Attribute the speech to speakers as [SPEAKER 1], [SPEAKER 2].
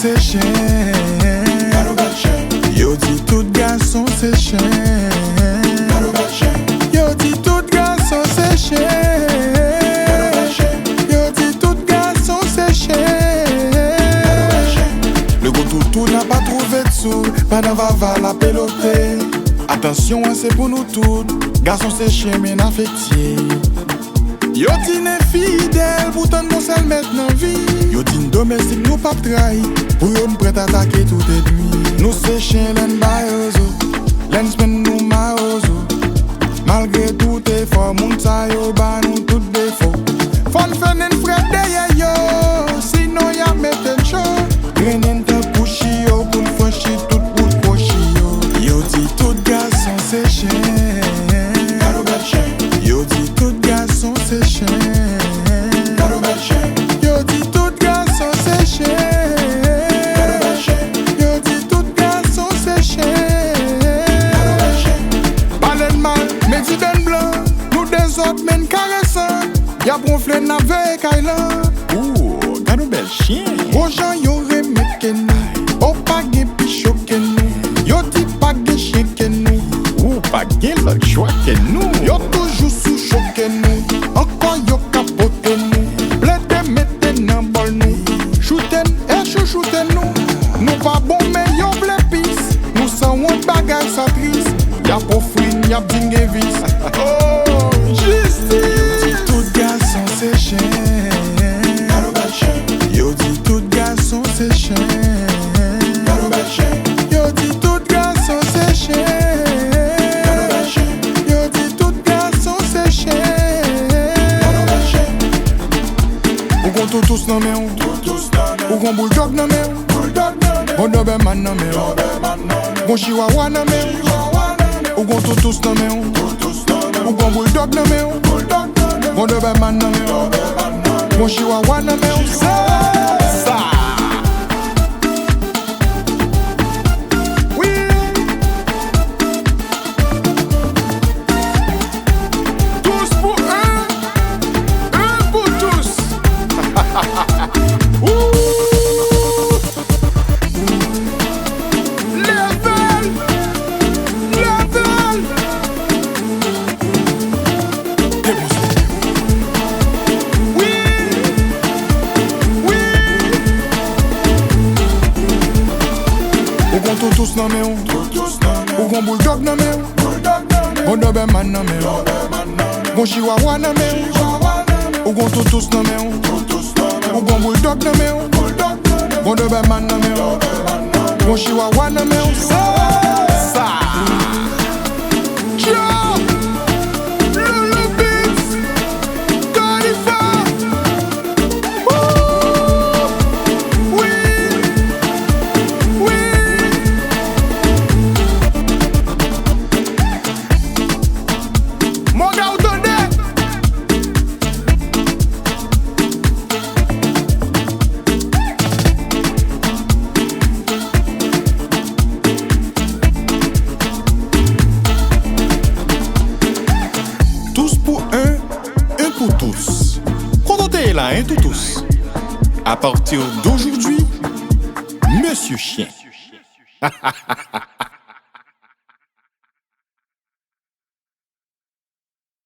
[SPEAKER 1] c'est chien. Yo dit tout garçon c'est chien. Yo dit tout garçon c'est chien. Yo dit tout garçon c'est chien. Le gros toutou n'a pas trouvé de sous, pas d'un vava la peloter. Attention, c'est pour nous tous. Garçon c'est chien mais n'affecté. Yo dit n'est fidèle, pourtant mon seul maintenant vie. Yo dit domestique nous pas trahi, pour yo prêt à attaquer tout et nuit. Nous c'est chien l'en bayozo, l'en spend nous maozo. Malgré tout effort, moun sa yo ba nous tout défaut. Fon fenen fred de yo, sinon y'a mette chaud. Grenin te couchi yo, pour franchir tout pour prochi yo. Yo dit tout garçon c'est chien. Yo dit tout garçon c'est chien. Yo dit tout garçon c'est chien. Yo dit tout garçon c'est chien. Parle mal, mais dit den blanc. Nous des autres men caressant. Y'a bronflé n'avec Kailan.
[SPEAKER 2] Ouh, gado bel chien.
[SPEAKER 1] Rojan yo remet que nous. Oh pas gen pichot que nous. Yo dit pas gen chien que nous.
[SPEAKER 2] Ouh, pas gen l'autre choix que nous.
[SPEAKER 1] Yo toujours sous chaud que nous. Encore yo capote nous. Blede mette nan bol nous. Chouten et chouchouten nous. Nous pas bon mais yo vle pis. Nous sans un bagage sa triste. Y'a pas frin, y'a bdingue vis. Oh, justice. Yo dit tout garçon c'est chien. Yo dit tout garçon c'est chien. Yo dit tout garçon c'est chien. Yo dit tout garçon c'est chien. Ou gon tous nan men ou gon bulldog nan men ou gon doberman nan men ou gon chihuahua nan men ou gon tous nan men ou gon bulldog nan men ou gon doberman nan men ou gon chihuahua nan men ou ça. Tous nan men ou gon bulldog nan men ou gon doberman nan men ou gon chihuahua nan men ou gon tous nan men ou gon bulldog nan men ou gon doberman nan men ou gon chihuahua nan men ou ça. Tous pour un pour tous. Contentez là, un tout tous. À partir d'aujourd'hui, Monsieur Chien.